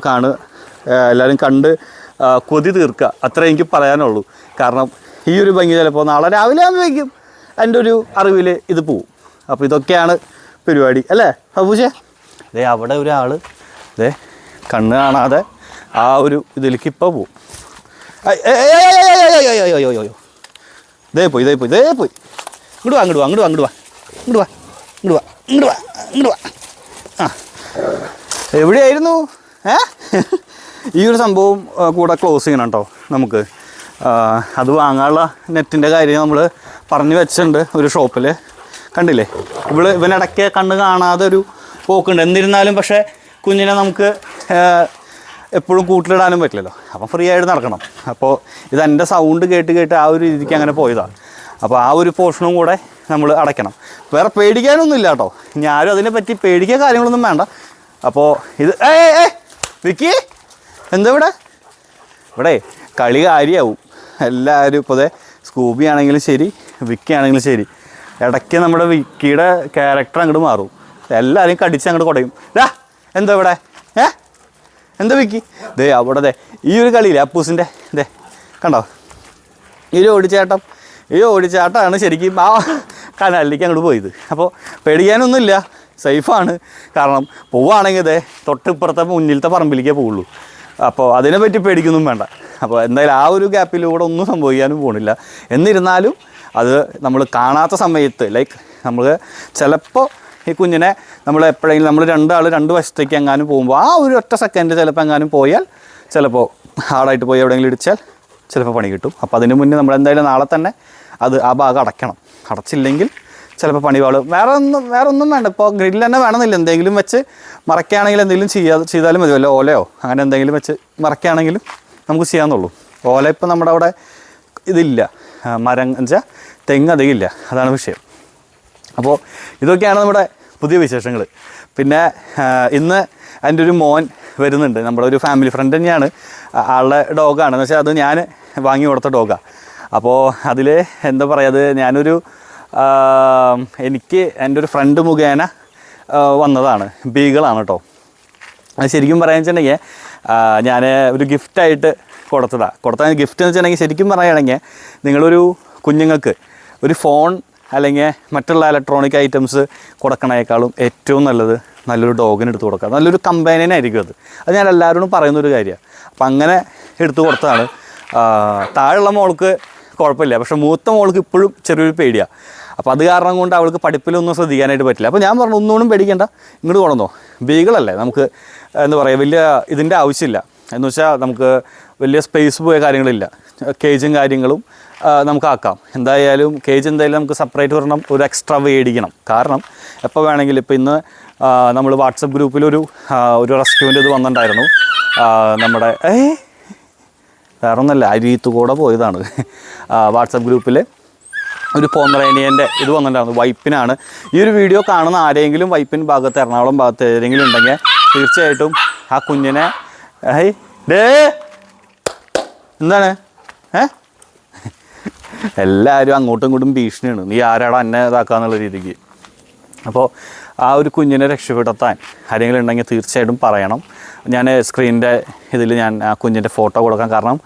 എല്ലാവരും കണ്ട് കൊതി തീർക്കുക, അത്ര എനിക്ക് പറയാനുള്ളൂ. കാരണം ഈ ഒരു ഭംഗി ചിലപ്പോൾ നാളെ രാവിലെ ആകുമ്പോഴേക്കും എൻ്റെ ഒരു അറിവിൽ ഇത് പോവും. അപ്പോൾ ഇതൊക്കെയാണ് പരിപാടി, അല്ലേ ബാബൂശേ? അവിടെ ഒരാൾ കണ്ണ് കാണാതെ ആ ഒരു ഇതിലേക്ക് ഇപ്പോൾ പോവും. പോയി ഇങ്ങോട്ട് വാ. എവിടെയായിരുന്നു? ഈ ഒരു സംഭവം കൂടെ ക്ലോസ് ചെയ്യണം കേട്ടോ നമുക്ക്. അത് വാങ്ങാനുള്ള നെറ്റിൻ്റെ കാര്യം നമ്മൾ പറഞ്ഞു വെച്ചിട്ടുണ്ട് ഒരു ഷോപ്പിൽ. കണ്ടില്ലേ, ഇവനിടയ്ക്ക് കണ്ണ് കാണാതെ ഒരു പോക്കുണ്ട്. എന്നിരുന്നാലും പക്ഷേ കുഞ്ഞിനെ നമുക്ക് എപ്പോഴും കൂട്ടിലിടാനും പറ്റില്ലല്ലോ, അപ്പം ഫ്രീ ആയിട്ട് നടക്കണം. അപ്പോൾ ഇതെൻ്റെ സൗണ്ട് കേട്ട് ആ ഒരു രീതിക്ക് അങ്ങനെ പോയതാണ്. അപ്പോൾ ആ ഒരു പോർഷനും കൂടെ നമ്മൾ അടയ്ക്കണം. വേറെ പേടിക്കാനൊന്നും ഇല്ല കേട്ടോ, ഞാനും അതിനെ പറ്റി പേടിക്കാൻ കാര്യങ്ങളൊന്നും വേണ്ട. അപ്പോൾ ഇത് വിക്കി എന്താ ഇവിടെ കളി കാര്യമാവും. എല്ലാവരും ഇപ്പോൾ സ്കൂബി ആണെങ്കിലും ശരി, വിക്കി ആണെങ്കിലും ശരി, ഇടയ്ക്ക് നമ്മുടെ വിക്കിയുടെ ക്യാരക്ടർ അങ്ങോട്ട് മാറും. എല്ലാവരും കടിച്ച് അങ്ങോട്ട് കുടയും. എന്താ ഇവിടെ എന്താ വിക്കി അവിടെ ഈ ഒരു കളിയില്ലേ അപ്പൂസിൻ്റെ കണ്ടോ, ഈ ഓടിച്ചാട്ടമാണ് ശരിക്കും ആ കനാലിലേക്ക് അങ്ങോട്ട് പോയത്. അപ്പോൾ പേടിക്കാനൊന്നുമില്ല, സേഫാണ്. കാരണം പോവുകയാണെങ്കിൽ തൊട്ടിപ്പുറത്തെ മുന്നിലത്തെ പറമ്പിലേക്കേ പോവുള്ളൂ. അപ്പോൾ അതിനെപ്പറ്റി പേടിക്കൊന്നും വേണ്ട. അപ്പോൾ എന്തായാലും ആ ഒരു ഗ്യാപ്പിലൂടെ ഒന്നും സംഭവിക്കാനും പോകണില്ല. എന്നിരുന്നാലും അത് നമ്മൾ കാണാത്ത സമയത്ത് നമ്മൾ ചിലപ്പോൾ ഈ കുഞ്ഞിനെ നമ്മൾ എപ്പോഴെങ്കിലും നമ്മൾ രണ്ട് വശത്തേക്ക് എങ്ങാനും പോകുമ്പോൾ ആ ഒരു ഒറ്റ സെക്കൻഡ് ചിലപ്പോൾ എങ്ങാനും പോയാൽ, ചിലപ്പോൾ ഹാർഡായിട്ട് പോയി എവിടെയെങ്കിലും ഇടിച്ചാൽ ചിലപ്പോൾ പണി കിട്ടും. അപ്പോൾ അതിന് മുന്നേ നമ്മൾ എന്തായാലും നാളെ തന്നെ ആ ഭാഗം അടയ്ക്കണം. അടച്ചില്ലെങ്കിൽ ചിലപ്പോൾ പണി പാടും. വേറെ ഒന്നും വേണ്ട. ഇപ്പോൾ ഗ്രില്ല് തന്നെ വേണമെന്നില്ല, എന്തെങ്കിലും വെച്ച് മറയ്ക്കുകയാണെങ്കിൽ എന്തെങ്കിലും ചെയ്താലും മതി. വല്ല ഓലയോ അങ്ങനെ എന്തെങ്കിലും വെച്ച് മറയ്ക്കുകയാണെങ്കിലും നമുക്ക് ചെയ്യാമെന്നുള്ളൂ. ഓല ഇപ്പോൾ നമ്മുടെ അവിടെ ഇതില്ല, മരം വെച്ചാൽ തെങ്ങ് അധികം ഇല്ല, അതാണ് വിഷയം. അപ്പോൾ ഇതൊക്കെയാണ് നമ്മുടെ പുതിയ വിശേഷങ്ങൾ. പിന്നെ ഇന്ന് എൻ്റെ ഒരു മോൻ വരുന്നുണ്ട്, നമ്മുടെ ഒരു ഫാമിലി ഫ്രണ്ട് തന്നെയാണ്. ആളുടെ ഡോഗാണ്, എന്ന് വെച്ചാൽ അത് ഞാൻ വാങ്ങി കൊടുത്ത ഡോഗാണ്. അപ്പോൾ അതിൽ എന്താ പറയുക, അത് ഞാനൊരു എനിക്ക് എൻ്റെ ഒരു ഫ്രണ്ട് മുഖേന വന്നതാണ്. ബീഗിളാണ് കേട്ടോ. അത് ശരിക്കും പറയാന്ന് വെച്ചിട്ടുണ്ടെങ്കിൽ ഞാൻ ഒരു ഗിഫ്റ്റായിട്ട് കൊടുത്ത ഗിഫ്റ്റ് എന്ന് വെച്ചിട്ടുണ്ടെങ്കിൽ ശരിക്കും പറയുകയാണെങ്കിൽ നിങ്ങളൊരു കുഞ്ഞുങ്ങൾക്ക് ഒരു ഫോൺ അല്ലെങ്കിൽ മറ്റുള്ള ഇലക്ട്രോണിക് ഐറ്റംസ് കൊടുക്കണേക്കാളും ഏറ്റവും നല്ലൊരു ഡോഗിന് എടുത്ത് കൊടുക്കുക. നല്ലൊരു കമ്പാനിയനായിരിക്കും അത് ഞാൻ എല്ലാവരോടും പറയുന്നൊരു കാര്യമാണ്. അപ്പം അങ്ങനെ എടുത്തു കൊടുത്തതാണ്. താഴെയുള്ള മോൾക്ക് കുഴപ്പമില്ല, പക്ഷേ മൂത്ത മോൾക്ക് ഇപ്പോഴും ചെറിയൊരു പേടിയാണ്. അപ്പോൾ അത് കാരണം കൊണ്ട് അവൾക്ക് പഠിപ്പിലൊന്നും ശ്രദ്ധിക്കാനായിട്ട് പറ്റില്ല. അപ്പോൾ ഞാൻ പറഞ്ഞു ഒന്നും പേടിക്കേണ്ട, ഇങ്ങോട്ട് കൊണ്ടുവന്നോ, ബീഗിളല്ലേ, നമുക്ക് എന്താ പറയുക വലിയ ഇതിൻ്റെ ആവശ്യമില്ല. എന്ന് വെച്ചാൽ നമുക്ക് വലിയ സ്പേസ് പോയ കാര്യങ്ങളില്ല, കേജും കാര്യങ്ങളും നമുക്ക് ആക്കാം. എന്തായാലും കേജ് എന്തായാലും നമുക്ക് സെപ്പറേറ്റ് വരണം, ഒരു എക്സ്ട്രാ മേടിക്കണം. കാരണം എപ്പോൾ വേണമെങ്കിലും ഇപ്പോൾ ഇന്ന് നമ്മൾ വാട്സപ്പ് ഗ്രൂപ്പിലൊരു റെസ്ക്യൂവിൻ്റെ ഇത് വന്നിട്ടുണ്ടായിരുന്നു. നമ്മുടെ വേറെ ഒന്നല്ല, അരിയത്ത് കൂടെ പോയതാണ്. വാട്സപ്പ് ഗ്രൂപ്പിൽ ഒരു പോമറേനിയൻ്റെ ഇത് വന്നിട്ടുണ്ടായിരുന്നു, വൈപ്പിനാണ്. ഈ ഒരു വീഡിയോ കാണുന്ന ആരെങ്കിലും വൈപ്പിൻ ഭാഗത്ത്, എറണാകുളം ഭാഗത്ത് ഏതെങ്കിലും ഉണ്ടെങ്കിൽ തീർച്ചയായിട്ടും ആ കുഞ്ഞിനെ എന്താണ് എല്ലാവരും അങ്ങോട്ടും ഇങ്ങോട്ടും ഭീഷണിയാണ്, നീ ആരാടാ എന്നെ ഇതാക്കാന്നുള്ള രീതിക്ക്. അപ്പോൾ ആ ഒരു കുഞ്ഞിനെ രക്ഷപ്പെടുത്താൻ ആരെങ്കിലും ഉണ്ടെങ്കിൽ തീർച്ചയായിട്ടും പറയണം. ഞാൻ സ്ക്രീനിൻ്റെ ഇതിൽ ഞാൻ ആ കുഞ്ഞിൻ്റെ ഫോട്ടോ കൊടുക്കാം. കാരണം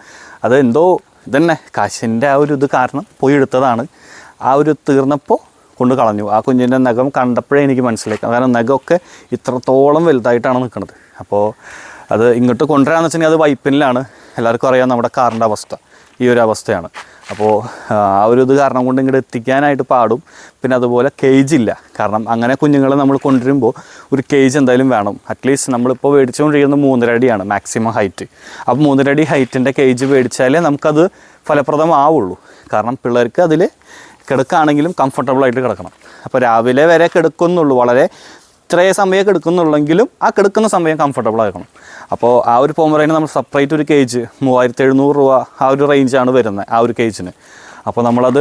അത് എന്തോ ഇതന്നെ കാശിൻ്റെ ആ ഒരു ഇത് കാരണം പോയി എടുത്തതാണ്. ആ ഒരു തീർന്നപ്പോൾ കൊണ്ട് കളഞ്ഞു. ആ കുഞ്ഞിൻ്റെ നഖം കണ്ടപ്പോഴേ എനിക്ക് മനസ്സിലായി, കാരണം നഖമൊക്കെ ഇത്രത്തോളം വലുതായിട്ടാണ് നിൽക്കുന്നത്. അപ്പോൾ അത് ഇങ്ങോട്ട് കൊണ്ടുവരാമെന്ന് വെച്ചിട്ടുണ്ടെങ്കിൽ അത് വൈപ്പിനിലാണ്. എല്ലാവർക്കും അറിയാം നമ്മുടെ കാറിൻ്റെ അവസ്ഥ ഈ ഒരു അവസ്ഥയാണ്. അപ്പോൾ ആ ഒരു ഇത് കാരണം കൊണ്ട് ഇങ്ങോട്ട് എത്തിക്കാനായിട്ട് പാടും. പിന്നെ അതുപോലെ കേജ് ഇല്ല. കാരണം അങ്ങനെ കുഞ്ഞുങ്ങളെ നമ്മൾ കൊണ്ടുവരുമ്പോൾ ഒരു കേജ് എന്തായാലും വേണം. അറ്റ്ലീസ്റ്റ് നമ്മളിപ്പോൾ മേടിച്ചുകൊണ്ടിരിക്കുന്നത് 3.5 അടിയാണ് മാക്സിമം ഹൈറ്റ്. അപ്പോൾ 3.5 അടി ഹൈറ്റിൻ്റെ കേജ് മേടിച്ചാലേ നമുക്കത് ഫലപ്രദമാവുള്ളൂ. കാരണം പിള്ളേർക്ക് അതിൽ കിടക്കുകയാണെങ്കിലും കംഫർട്ടബിളായിട്ട് കിടക്കണം. അപ്പോൾ രാവിലെ വരെ കിടക്കുന്നുള്ളൂ, വളരെ ഇത്രയേ സമയം കിടക്കുന്നുള്ളെങ്കിലും ആ കിടക്കുന്ന സമയം കംഫർട്ടബിൾ ആക്കണം. അപ്പോൾ ആ ഒരു പോമറേന് നമ്മൾ സെപ്പറേറ്റ് ഒരു കേജ് 3700 രൂപ ആ ഒരു റേഞ്ചാണ് വരുന്നത് ആ ഒരു കേജിന്. അപ്പോൾ നമ്മളത്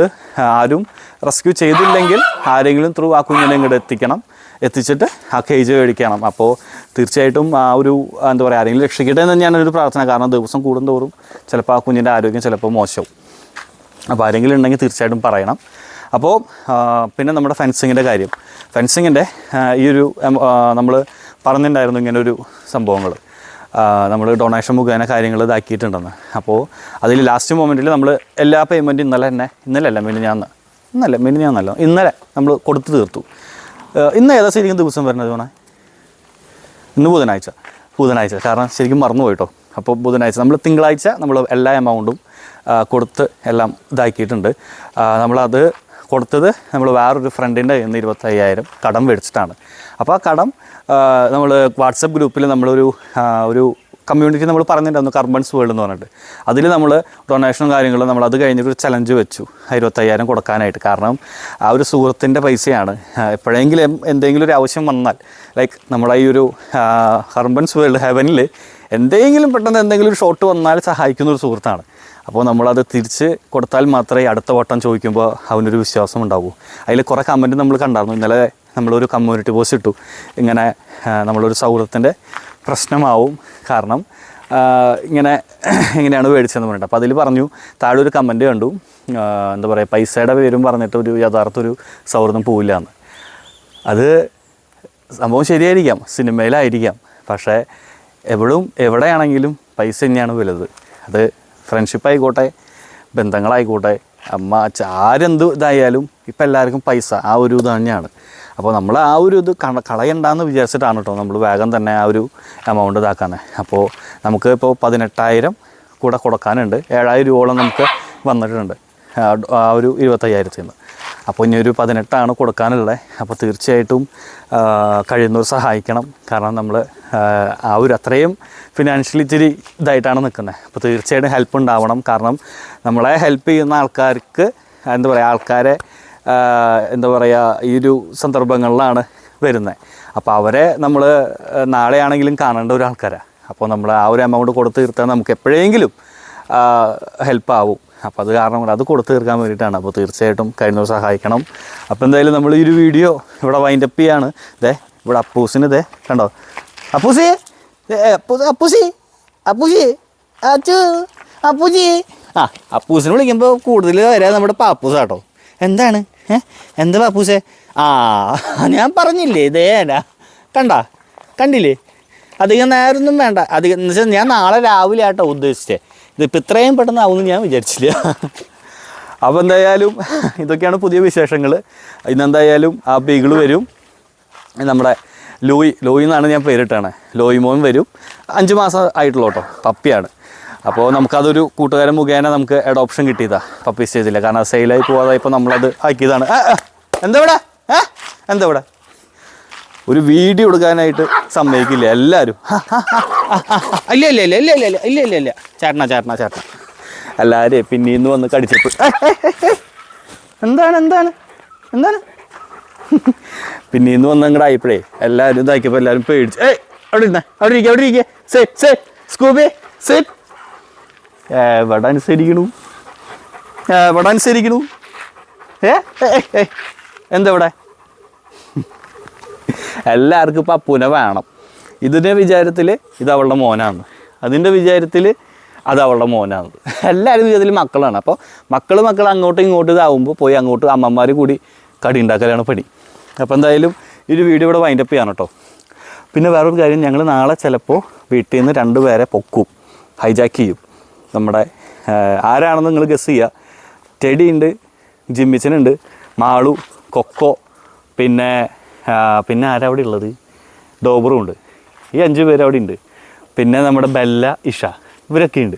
ആരും റെസ്ക്യൂ ചെയ്തില്ലെങ്കിൽ ആരെങ്കിലും ത്രൂ ആ കുഞ്ഞിനെ ഇങ്ങോട്ട് എത്തിച്ചിട്ട് ആ കേജ് മേടിക്കണം. അപ്പോൾ തീർച്ചയായിട്ടും ആ ഒരു എന്താ പറയുക, ആരെങ്കിലും രക്ഷിക്കട്ടെ എന്ന് തന്നെയാണ് ഒരു പ്രാർത്ഥന. കാരണം ദിവസം കൂടുന്തോറും ചിലപ്പോൾ ആ കുഞ്ഞിൻ്റെ ആരോഗ്യം ചിലപ്പോൾ മോശവും. അപ്പോൾ ആരെങ്കിലും ഉണ്ടെങ്കിൽ തീർച്ചയായിട്ടും പറയണം. അപ്പോൾ പിന്നെ നമ്മുടെ ഫെൻസിങ്ങിൻ്റെ കാര്യം, ഫെൻസിങ്ങിൻ്റെ ഈ ഒരു നമ്മൾ പറഞ്ഞിട്ടുണ്ടായിരുന്നു ഇങ്ങനൊരു സംഭവങ്ങൾ നമ്മൾ ഡൊണേഷൻ മുഖേന കാര്യങ്ങൾ ഇതാക്കിയിട്ടുണ്ടെന്ന്. അപ്പോൾ അതിൽ ലാസ്റ്റ് മൊമെൻറ്റിൽ നമ്മൾ എല്ലാ പേയ്മെൻറ്റും ഇന്നലെ നമ്മൾ കൊടുത്തു തീർത്തു. ഇന്ന് ഏതാ ശരിക്കും ദിവസം വരുന്നത് വേണേ? ഇന്ന് ബുധനാഴ്ച കാരണം ശരിക്കും മറന്നു പോയിട്ടോ. അപ്പോൾ ബുധനാഴ്ച നമ്മൾ തിങ്കളാഴ്ച നമ്മൾ എല്ലാ എമൗണ്ടും കൊടുത്ത് എല്ലാം ഇതാക്കിയിട്ടുണ്ട്. നമ്മളത് കൊടുത്തത് നമ്മൾ വേറൊരു ഫ്രണ്ടിൻ്റെ കയ്യിൽ നിന്ന് 25,000 കടം മേടിച്ചിട്ടാണ്. അപ്പോൾ ആ കടം നമ്മൾ വാട്സപ്പ് ഗ്രൂപ്പിൽ നമ്മളൊരു കമ്മ്യൂണിറ്റി നമ്മൾ പറഞ്ഞിട്ടുണ്ടായിരുന്നു കർബൺസ് വേൾഡ് എന്ന് പറഞ്ഞിട്ട്. അതിൽ നമ്മൾ ഡൊണേഷനും കാര്യങ്ങളും നമ്മൾ അത് കഴിഞ്ഞിട്ട് ചലഞ്ച് വെച്ചു 25,000 കൊടുക്കാനായിട്ട്. കാരണം ആ ഒരു സുഹൃത്തിൻ്റെ പൈസയാണ്. എപ്പോഴെങ്കിലും എന്തെങ്കിലും ഒരു ആവശ്യം വന്നാൽ ലൈക്ക് നമ്മുടെ ഈ ഒരു കർബൺസ് വേൾഡ് ഹെവനിൽ എന്തെങ്കിലും പെട്ടെന്ന് എന്തെങ്കിലും ഒരു ഷോട്ട് വന്നാൽ സഹായിക്കുന്ന ഒരു സുഹൃത്താണ്. അപ്പോൾ നമ്മളത് തിരിച്ച് കൊടുത്താൽ മാത്രമേ അടുത്ത വട്ടം ചോദിക്കുമ്പോൾ അവനൊരു വിശ്വാസം ഉണ്ടാകൂ. അതിൽ കുറേ കമൻറ്റ് നമ്മൾ കണ്ടായിരുന്നു. ഇന്നലെ നമ്മളൊരു കമ്മ്യൂണിറ്റി പോസ്റ്റ് ഇട്ടു, ഇങ്ങനെ നമ്മളൊരു സൗഹൃദത്തിൻ്റെ പ്രശ്നമാവും കാരണം ഇങ്ങനെ എങ്ങനെയാണ് മേടിച്ചതെന്ന് പറഞ്ഞിട്ട്. അപ്പോൾ അതിൽ പറഞ്ഞു, താഴെ ഒരു കമൻറ്റ് കണ്ടു, എന്താ പറയുക, പൈസയുടെ പേരും പറഞ്ഞിട്ട് ഒരു യഥാർത്ഥ ഒരു സൗഹൃദം പോവില്ല എന്ന്. അത് സംഭവം ശരിയായിരിക്കാം, സിനിമയിലായിരിക്കാം, പക്ഷേ എവിടെയാണെങ്കിലും പൈസ തന്നെയാണ് വലുത്. അത് ഫ്രണ്ട്ഷിപ്പ് ആയിക്കോട്ടെ, ബന്ധങ്ങളായിക്കോട്ടെ, അമ്മ അച്ഛ ആരെന്ത് ഇതായാലും ഇപ്പം എല്ലാവർക്കും പൈസ ആ ഒരു ഇത് തന്നെയാണ്. അപ്പോൾ നമ്മൾ ആ ഒരു ഇത് കളയണ്ടെന്ന് വിചാരിച്ചിട്ടാണ് കേട്ടോ നമ്മൾ വേഗം തന്നെ ആ ഒരു എമൗണ്ട് ഇതാക്കുന്നത്. അപ്പോൾ നമുക്ക് ഇപ്പോൾ 18,000 കൂടെ കൊടുക്കാനുണ്ട്. 7,000 രൂപയോളം നമുക്ക് വന്നിട്ടുണ്ട് ആ ഒരു 25,000 നിന്ന്. അപ്പോൾ ഇനി ഒരു 18 കൊടുക്കാനുള്ളത്. അപ്പോൾ തീർച്ചയായിട്ടും കഴിയുന്നവർ സഹായിക്കണം. കാരണം നമ്മൾ ആ ഒരു അത്രയും ഫിനാൻഷ്യലി ഇച്ചിരി ഇതായിട്ടാണ് നിൽക്കുന്നത്. അപ്പോൾ തീർച്ചയായിട്ടും ഹെൽപ്പ് ഉണ്ടാവണം. കാരണം നമ്മളെ ഹെൽപ്പ് ചെയ്യുന്ന ആൾക്കാർക്ക് എന്താ പറയുക, ആൾക്കാരെ എന്താ പറയുക ഈ ഒരു സന്ദർഭങ്ങളിലാണ് വരുന്നത്. അപ്പോൾ അവരെ നമ്മൾ നാളെയാണെങ്കിലും കാണേണ്ട ഒരു ആൾക്കാരാണ്. അപ്പോൾ നമ്മൾ ആ ഒരു എമൗണ്ട് കൊടുത്ത് തീർത്താൽ നമുക്ക് എപ്പോഴെങ്കിലും ഹെൽപ്പാവും. അപ്പോൾ അത് കാരണം കൊണ്ട് അത് കൊടുത്ത് തീർക്കാൻ വേണ്ടിയിട്ടാണ്. അപ്പോൾ തീർച്ചയായിട്ടും കഴിയുന്നവർ സഹായിക്കണം. അപ്പോൾ എന്തായാലും നമ്മൾ ഈ ഒരു വീഡിയോ ഇവിടെ വൈൻഡപ്പ് ചെയ്യാണ്. ഇതേ ഇവിടെ അപ്പൂസിന് ഇതേ കണ്ടോ, അപ്പൂസി അപ്പൂസി അപ്പൂസി അച്ചു അപ്പൂജി. അപ്പൂസിനെ വിളിക്കുമ്പോൾ കൂടുതൽ വരാൻ നമ്മുടെ പാപ്പൂസ് കേട്ടോ. എന്താണ് എന്താ പാപ്പൂസേ? ഞാൻ പറഞ്ഞില്ലേ ഇതേനാ, കണ്ടില്ലേ? അധികം നേരമൊന്നും വേണ്ട. അധികം എന്ന് വെച്ചാൽ ഞാൻ നാളെ രാവിലെ ആട്ടോ ഉദ്ദേശിച്ചേ. ഇതിപ്പോൾ ഇത്രയും പെട്ടെന്നാവുമെന്ന് ഞാൻ വിചാരിച്ചില്ല. അപ്പോൾ എന്തായാലും ഇതൊക്കെയാണ് പുതിയ വിശേഷങ്ങൾ. ഇന്നെന്തായാലും ആ ബീഗിൾ വരും, നമ്മുടെ ലോയി എന്നാണ് ഞാൻ പേരിട്ടാണ്. ലോയി മോൻ വരും. 5 മാസം ആയിട്ടുള്ളൂ കേട്ടോ, പപ്പിയാണ്. അപ്പോൾ നമുക്കതൊരു കൂട്ടുകാരൻ മുഖേന നമുക്ക് അഡോപ്ഷൻ കിട്ടിയതാണ്. പപ്പി സ്റ്റേജില്ല, കാരണം സെയിലായി പോകാതെ ഇപ്പോൾ നമ്മളത് ആക്കിയതാണ്. എന്താ ഇവിടെ ഒരു വീഡിയോ എടുക്കാനായിട്ട് സമ്മതിക്കില്ല എല്ലാവരും. ഇല്ല ചേട്ടനാ എല്ലാവരും പിന്നീന്ന് വന്ന് കടിച്ചപ്പോൾ എന്താണ് പിന്നീന്ന് വന്ന് അങ്ങോട്ട് ആയപ്പോഴേ എല്ലാവരും ഇതാക്കിയപ്പോൾ എല്ലാവരും പേടിച്ച് അവിടെ ഇരിക്കുക സ്കൂബി സെറ്റ് എവിടെ അനുസരിക്കണു എന്താ ഇവിടെ എല്ലാവർക്കും ഇപ്പം അപ്പൂനെ വേണം. ഇതിൻ്റെ വിചാരത്തിൽ ഇത് അവളുടെ മോനാണ്, അതിൻ്റെ വിചാരത്തിൽ അത് അവളുടെ മോനാണ്. എല്ലാവരും വിചാരത്തിൽ മക്കളാണ്. അപ്പോൾ മക്കൾ അങ്ങോട്ടും ഇങ്ങോട്ടും ഇതാവുമ്പോൾ പോയി അങ്ങോട്ട് അമ്മമാർ കൂടി കടി ഉണ്ടാക്കലാണ് പണി. അപ്പോൾ എന്തായാലും ഈ ഒരു വീഡിയോ ഇവിടെ വൈൻഡപ്പ് ചെയ്യണം കേട്ടോ. പിന്നെ വേറൊരു കാര്യം, ഞങ്ങൾ നാളെ ചിലപ്പോൾ വീട്ടിൽ നിന്ന് 2 പേരെ പൊക്കും, ഹൈജാക്ക് ചെയ്യും. നമ്മുടെ ആരാണെന്ന് നിങ്ങൾ ഗസ് ചെയ്യുക. ടെഡി ഉണ്ട്, ജിമ്മിച്ചനുണ്ട്, മാളു, കൊക്കോ, പിന്നെ ആരാ അവിടെ ഉള്ളത്, ഡോബറും ഉണ്ട്. ഈ 5 പേര് അവിടെ ഉണ്ട്. പിന്നെ നമ്മുടെ ബെല്ല, ഇഷ, ഇവരൊക്കെ ഉണ്ട്.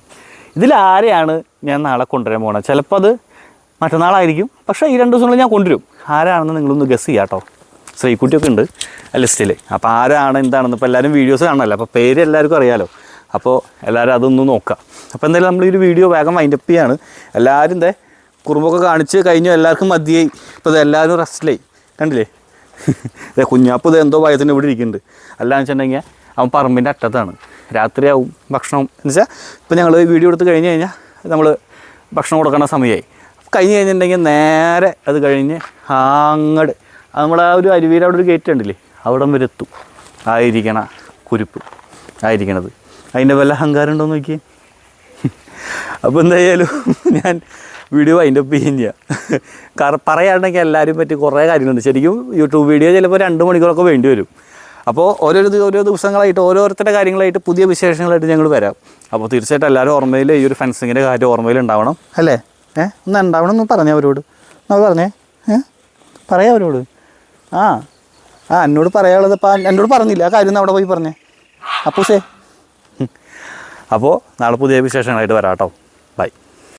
ഇതിലാരെയാണ് ഞാൻ നാളെ കൊണ്ടുവരാൻ പോകുന്നത്? ചിലപ്പോൾ അത് മറ്റന്നാളായിരിക്കും, പക്ഷേ ഈ 2 ദിവസങ്ങളിൽ ഞാൻ കൊണ്ടുവരും. ആരാണെന്ന് നിങ്ങളൊന്ന് ഗസ് ചെയ്യാം കേട്ടോ. ശ്രീക്കുട്ടിയൊക്കെ ഉണ്ട് ആ ലിസ്റ്റിൽ. അപ്പോൾ ആരാണ് എന്താണെന്ന് ഇപ്പോൾ എല്ലാവരും വീഡിയോസ് കാണണമല്ലോ, അപ്പോൾ പേര് എല്ലാവർക്കും അറിയാമല്ലോ. അപ്പോൾ എല്ലാവരും അതൊന്ന് നോക്കാം. അപ്പോൾ എന്തായാലും നമ്മൾ ഈ ഒരു വീഡിയോ വേഗം വൈൻഡപ്പ് ചെയ്യാണ്. എല്ലാവരും കുറുമ്പൊക്കെ കാണിച്ച് കഴിഞ്ഞു, എല്ലാവർക്കും മതിയായി. ഇപ്പോൾ ഇത് എല്ലാവരും റെസ്റ്റിലായി, കണ്ടില്ലേ? കുഞ്ഞാപ്പ് ഇത് എന്തോ ഭയത്തിന് ഇവിടെ ഇരിക്കുന്നുണ്ട്. അല്ലാന്ന് വെച്ചിട്ടുണ്ടെങ്കിൽ അവൻ പറമ്പിൻ്റെ അറ്റത്താണ്. രാത്രിയാവും ഭക്ഷണം എന്ന് വെച്ചാൽ ഇപ്പോൾ ഞങ്ങൾ വീഡിയോ എടുത്ത് കഴിഞ്ഞ് കഴിഞ്ഞാൽ നമ്മൾ ഭക്ഷണം കൊടുക്കേണ്ട സമയമായി. കഴിഞ്ഞ് കഴിഞ്ഞിട്ടുണ്ടെങ്കിൽ നേരെ അത് കഴിഞ്ഞ് അങ്ങോട്ട് നമ്മുടെ ആ ഒരു അരുവിയുടെ അവിടെ ഒരു ഗേറ്റ് ഉണ്ടല്ലേ, അവിടം വരെ എത്തും. ആയിരിക്കണ കുരുപ്പ് ആയിരിക്കണത്, അതിൻ്റെ വല്ല അഹങ്കാരം ഉണ്ടോയെന്ന് നോക്കിയേ. അപ്പോൾ എന്തായാലും ഞാൻ വീഡിയോ വൈൻഡപ്പ് ചെയ്യാം. കാരണം പറയുകയാണെങ്കിൽ എല്ലാവരും പറ്റി കുറേ കാര്യങ്ങളുണ്ട്. ശരിക്കും യൂട്യൂബ് വീഡിയോ ചിലപ്പോൾ 2 മണിക്കൂറൊക്കെ വേണ്ടി വരും. അപ്പോൾ ഓരോ ദിവസങ്ങളായിട്ട് ഓരോരുത്തരുടെ കാര്യങ്ങളായിട്ട് പുതിയ വിശേഷങ്ങളായിട്ട് ഞങ്ങൾ വരാം. അപ്പോൾ തീർച്ചയായിട്ടും എല്ലാവരും ഓർമ്മയിൽ ഈ ഒരു ഫെൻസിങ്ങിൻ്റെ കാര്യം ഓർമ്മയിൽ ഉണ്ടാവണം അല്ലേ? ഒന്ന് ഉണ്ടാവണം എന്ന് പറഞ്ഞേ അവരോട്. പറഞ്ഞേ പറയാം അവരോട്. എന്നോട് പറയാനുള്ളത് ഇപ്പം എന്നോട് പറഞ്ഞില്ല, ആ കാര്യം അവിടെ പോയി പറഞ്ഞേ. അപ്പോൾ നാളെ പുതിയ വിശേഷങ്ങളായിട്ട് വരാം കേട്ടോ.